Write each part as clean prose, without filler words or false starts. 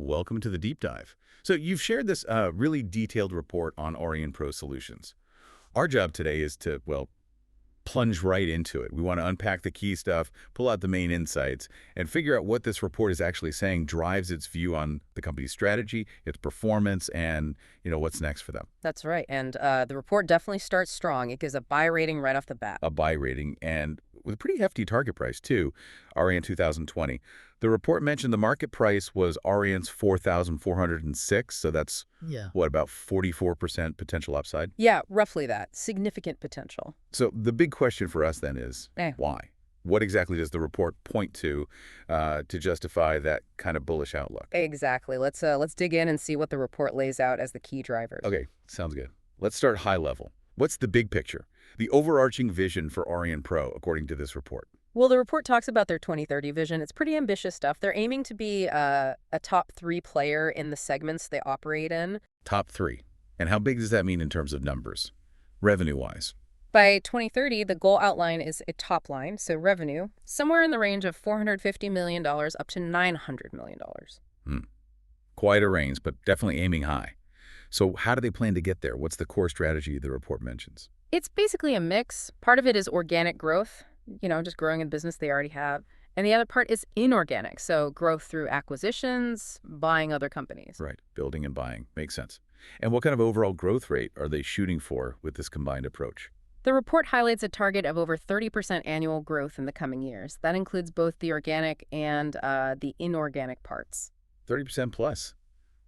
Welcome to the deep dive. So you've shared this really detailed report on Aurionpro Solutions. Our job today is to, well, plunge right into it. We want to unpack the key stuff, pull out the main insights, and figure out what this report is actually saying drives its view on the company's strategy, its performance, and, what's next for them. That's right. And the report definitely starts strong. It gives a buy rating right off the bat. A buy rating, and with a pretty hefty target price, too, Aurion 2020. The report mentioned the market price was Aurion's 4,406, so that's, what, about 44% potential upside? Yeah, roughly that. Significant potential. So the big question for us then is, why? What exactly does the report point to justify that kind of bullish outlook? Exactly. Let's dig in and see what the report lays out as the key drivers. Okay, sounds good. Let's start high level. What's the big picture? The overarching vision for Aurionpro, according to this report? Well, the report talks about their 2030 vision. It's pretty ambitious stuff. They're aiming to be a top 3 player in the segments they operate in. Top 3. And how big does that mean in terms of numbers, revenue-wise? By 2030, the goal outline is a top line, so revenue, somewhere in the range of $450 million up to $900 million. Quite a range, but definitely aiming high. So how do they plan to get there? What's the core strategy the report mentions? It's basically a mix. Part of it is organic growth, just growing in business they already have. And the other part is inorganic, so growth through acquisitions, buying other companies. Right, building and buying. Makes sense. And what kind of overall growth rate are they shooting for with this combined approach? The report highlights a target of over 30% annual growth in the coming years. That includes both the organic and the inorganic parts. 30% plus.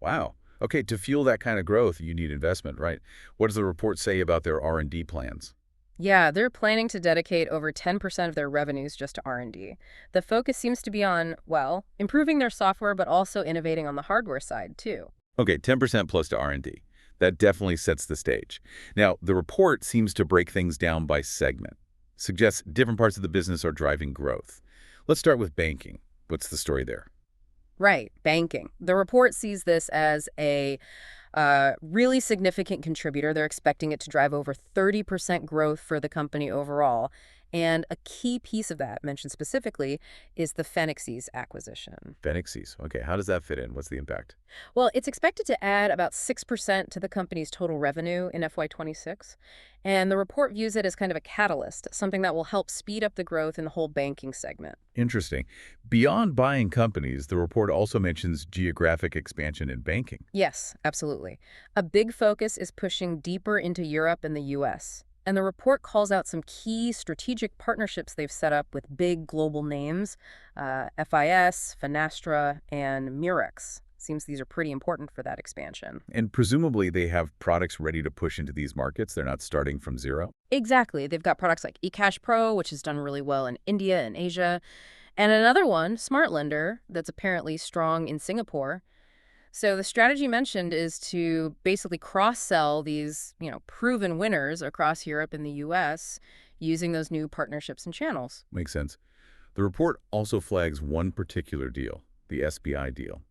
Wow. Okay, to fuel that kind of growth, you need investment, right? What does the report say about their R&D plans? Yeah, they're planning to dedicate over 10% of their revenues just to R&D. The focus seems to be on, well, improving their software, but also innovating on the hardware side, too. Okay, 10% plus to R&D. That definitely sets the stage. Now, the report seems to break things down by segment, suggests different parts of the business are driving growth. Let's start with banking. What's the story there? Right, banking. The report sees this as a really significant contributor. They're expecting it to drive over 30% growth for the company overall. And a key piece of that, mentioned specifically, is the Fenixys acquisition. Fenixys. Okay, how does that fit in? What's the impact? Well, it's expected to add about 6% to the company's total revenue in FY26. And the report views it as kind of a catalyst, something that will help speed up the growth in the whole banking segment. Interesting. Beyond buying companies, the report also mentions geographic expansion in banking. Yes, absolutely. A big focus is pushing deeper into Europe and the U.S., and the report calls out some key strategic partnerships they've set up with big global names, FIS, Finastra, and Murex. Seems these are pretty important for that expansion. And presumably they have products ready to push into these markets. They're not starting from zero. Exactly. They've got products like eCash Pro, which has done really well in India and Asia, and another one, Smart Lender, that's apparently strong in Singapore. So the strategy mentioned is to basically cross-sell these, proven winners across Europe and the U.S. using those new partnerships and channels. Makes sense. The report also flags one particular deal, the SBI deal.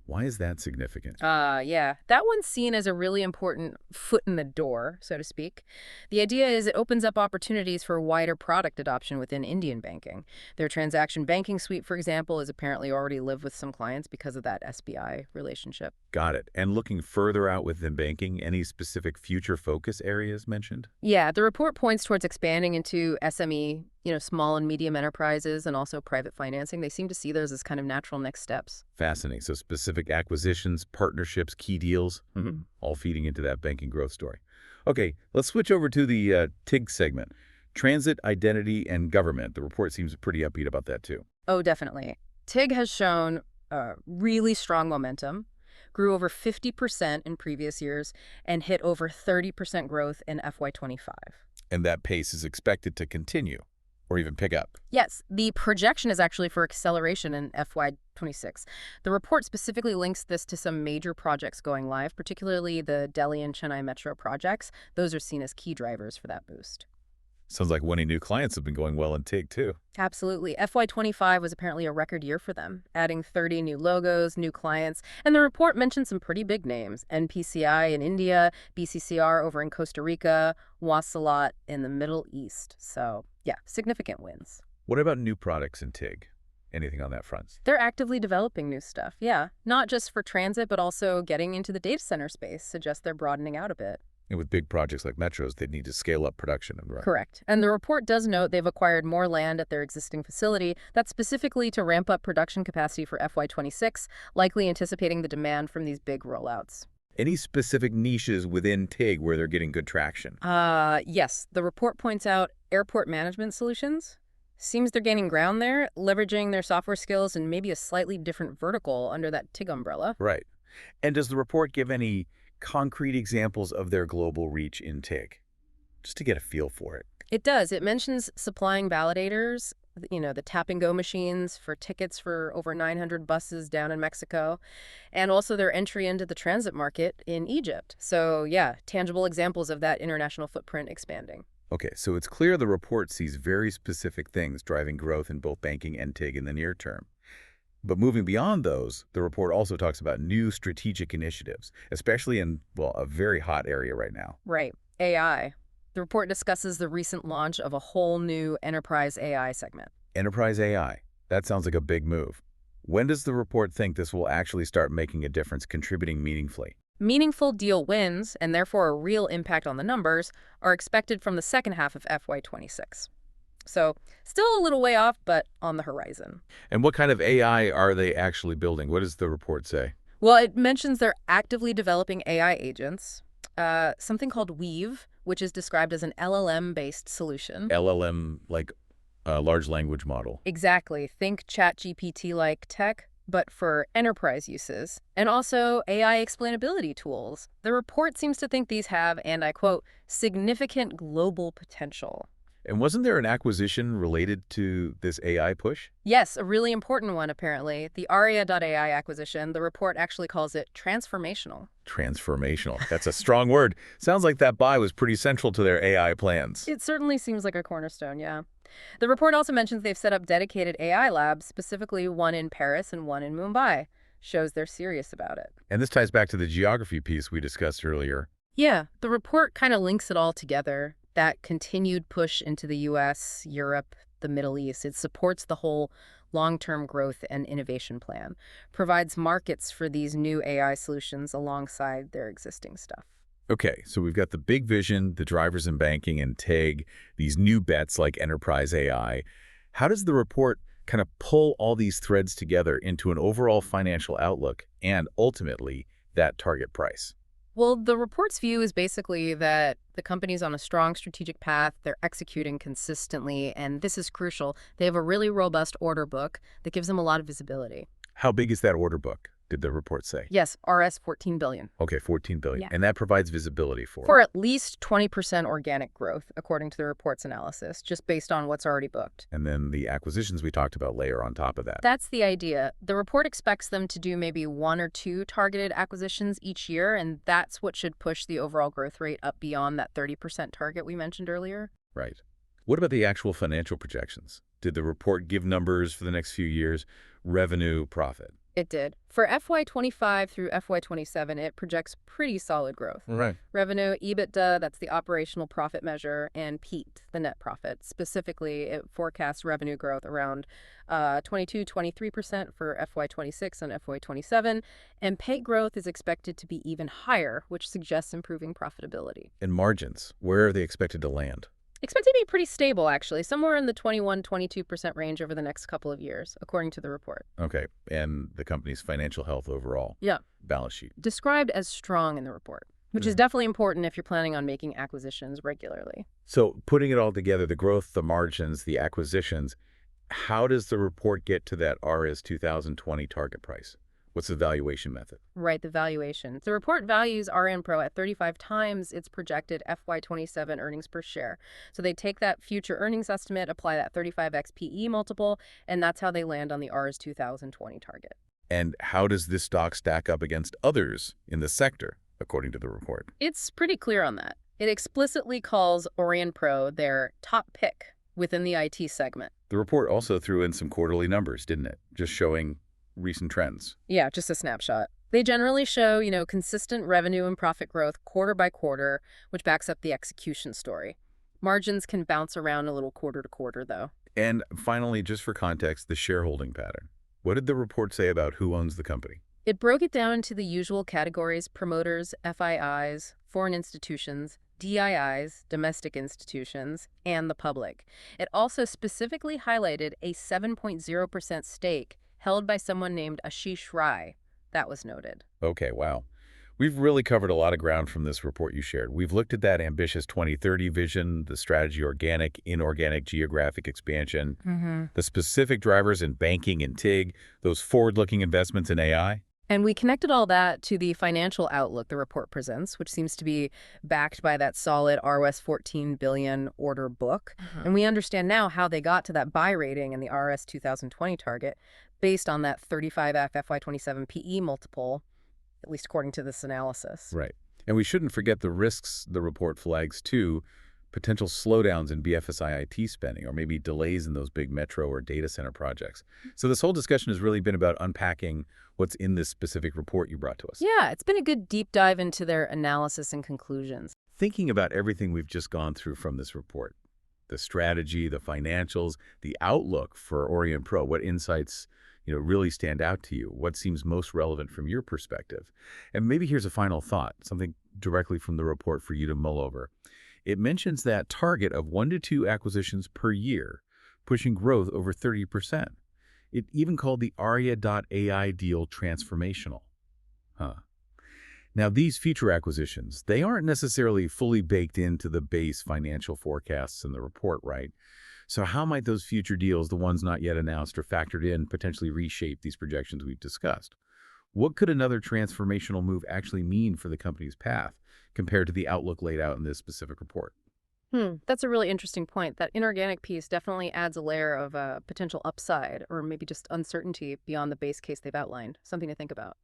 Why is that significant? Yeah. That one's seen as a really important foot in the door, so to speak. The idea is it opens up opportunities for wider product adoption within Indian banking. Their transaction banking suite, for example, is apparently already live with some clients because of that SBI relationship. Got it. And looking further out within banking, any specific future focus areas mentioned? Yeah, the report points towards expanding into SME, small and medium enterprises, and also private financing. They seem to see those as kind of natural next steps. Fascinating. So specific acquisitions, partnerships, key deals, all feeding into that banking growth story. Okay, let's switch over to the TIG segment. Transit, Identity, and Government. The report seems pretty upbeat about that, too. Oh, definitely. TIG has shown really strong momentum, grew over 50% in previous years, and hit over 30% growth in FY25. And that pace is expected to continue, or even pick up. Yes, the projection is actually for acceleration in FY26. The report specifically links this to some major projects going live, particularly the Delhi and Chennai Metro projects. Those are seen as key drivers for that boost. Sounds like winning new clients have been going well in TIG, too. Absolutely. FY25 was apparently a record year for them, adding 30 new logos, new clients, and the report mentioned some pretty big names: NPCI in India, BCCR over in Costa Rica, Wassalat in the Middle East. So, yeah, significant wins. What about new products in TIG? Anything on that front? They're actively developing new stuff, yeah. Not just for transit, but also getting into the data center space suggests they're broadening out a bit. And with big projects like metros, they'd need to scale up production. Right. Correct. And the report does note they've acquired more land at their existing facility. That's specifically to ramp up production capacity for FY26, likely anticipating the demand from these big rollouts. Any specific niches within TIG where they're getting good traction? Yes. The report points out airport management solutions. Seems they're gaining ground there, leveraging their software skills and maybe a slightly different vertical under that TIG umbrella. Right. And does the report give any concrete examples of their global reach in TIG? Just to get a feel for it. It does. It mentions supplying validators, the tap-and-go machines for tickets for over 900 buses down in Mexico, and also their entry into the transit market in Egypt. So, yeah, tangible examples of that international footprint expanding. Okay, so it's clear the report sees very specific things driving growth in both banking and TIG in the near term. But moving beyond those, the report also talks about new strategic initiatives, especially in, well, a very hot area right now. Right. AI. The report discusses the recent launch of a whole new enterprise AI segment. Enterprise AI. That sounds like a big move. When does the report think this will actually start making a difference, contributing meaningfully? Meaningful deal wins, and therefore a real impact on the numbers, are expected from the second half of FY26. So, still a little way off, but on the horizon. And what kind of AI are they actually building? What does the report say? Well, it mentions they're actively developing AI agents, something called Weave, which is described as an LLM-based solution. LLM, like a large language model. Exactly. Think ChatGPT-like tech, but for enterprise uses, and also AI explainability tools. The report seems to think these have, and I quote, significant global potential. And wasn't there an acquisition related to this AI push? Yes, a really important one, apparently. The Aria.ai acquisition, the report actually calls it transformational. Transformational. That's a strong word. Sounds like that buy was pretty central to their AI plans. It certainly seems like a cornerstone, yeah. The report also mentions they've set up dedicated AI labs, specifically one in Paris and one in Mumbai. Shows they're serious about it. And this ties back to the geography piece we discussed earlier. Yeah, the report kind of links it all together. That continued push into the U.S., Europe, the Middle East, it supports the whole long-term growth and innovation plan, provides markets for these new AI solutions alongside their existing stuff. Okay, so we've got the big vision, the drivers in banking and TIG, these new bets like enterprise AI. How does the report kind of pull all these threads together into an overall financial outlook and ultimately that target price? Well, the report's view is basically that the company's on a strong strategic path, they're executing consistently, and this is crucial. They have a really robust order book that gives them a lot of visibility. How big is that order book, did the report say? Yes, RS 14 billion. Okay, 14 billion. Yeah. And that provides visibility For at least 20% organic growth, according to the report's analysis, just based on what's already booked. And then the acquisitions we talked about layer on top of that. That's the idea. The report expects them to do maybe 1 or 2 targeted acquisitions each year, and that's what should push the overall growth rate up beyond that 30% target we mentioned earlier. Right. What about the actual financial projections? Did the report give numbers for the next few years? Revenue, profit? It did. For FY25 through FY27, it projects pretty solid growth. Right. Revenue, EBITDA, that's the operational profit measure, and PEAT, the net profit. Specifically, it forecasts revenue growth around 22-23% for FY26 and FY27, and PEAT growth is expected to be even higher, which suggests improving profitability. And margins, where are they expected to land? Expected to be pretty stable, actually, somewhere in the 21-22% range over the next couple of years, according to the report. Okay, and the company's financial health overall? Yeah. Balance sheet? Described as strong in the report, which is definitely important if you're planning on making acquisitions regularly. So putting it all together, the growth, the margins, the acquisitions, how does the report get to that RS 2020 target price? What's the valuation method? Right, the valuation. The report values Aurionpro at 35 times its projected FY27 earnings per share. So they take that future earnings estimate, apply that 35x PE multiple, and that's how they land on the RS 2020 target. And how does this stock stack up against others in the sector, according to the report? It's pretty clear on that. It explicitly calls Aurionpro their top pick within the IT segment. The report also threw in some quarterly numbers, didn't it? Just showing recent trends. Yeah, just a snapshot. They generally show, consistent revenue and profit growth quarter by quarter, which backs up the execution story. Margins can bounce around a little quarter to quarter, though. And finally, just for context, the shareholding pattern. What did the report say about who owns the company? It broke it down into the usual categories: promoters, FIIs, foreign institutions, DIIs, domestic institutions, and the public. It also specifically highlighted a 7.0% stake held by someone named Ashish Rai. That was noted. Okay, wow. We've really covered a lot of ground from this report you shared. We've looked at that ambitious 2030 vision, the strategy organic, inorganic geographic expansion, the specific drivers in banking and TIG, those forward-looking investments in AI. And we connected all that to the financial outlook the report presents, which seems to be backed by that solid RS 14 billion order book. And we understand now how they got to that buy rating and the RS 2020 target based on that 35F FY27 PE multiple, at least according to this analysis. Right. And we shouldn't forget the risks the report flags too, potential slowdowns in BFSI IT spending, or maybe delays in those big metro or data center projects. So this whole discussion has really been about unpacking what's in this specific report you brought to us. Yeah, it's been a good deep dive into their analysis and conclusions. Thinking about everything we've just gone through from this report, the strategy, the financials, the outlook for Aurionpro, what insights really stand out to you? What seems most relevant from your perspective? And maybe here's a final thought, something directly from the report for you to mull over. It mentions that target of 1 to 2 acquisitions per year, pushing growth over 30%. It even called the Aria.ai deal transformational. Huh. Now, these future acquisitions, they aren't necessarily fully baked into the base financial forecasts in the report, right? So how might those future deals, the ones not yet announced or factored in, potentially reshape these projections we've discussed? What could another transformational move actually mean for the company's path compared to the outlook laid out in this specific report? That's a really interesting point. That inorganic piece definitely adds a layer of potential upside or maybe just uncertainty beyond the base case they've outlined. Something to think about.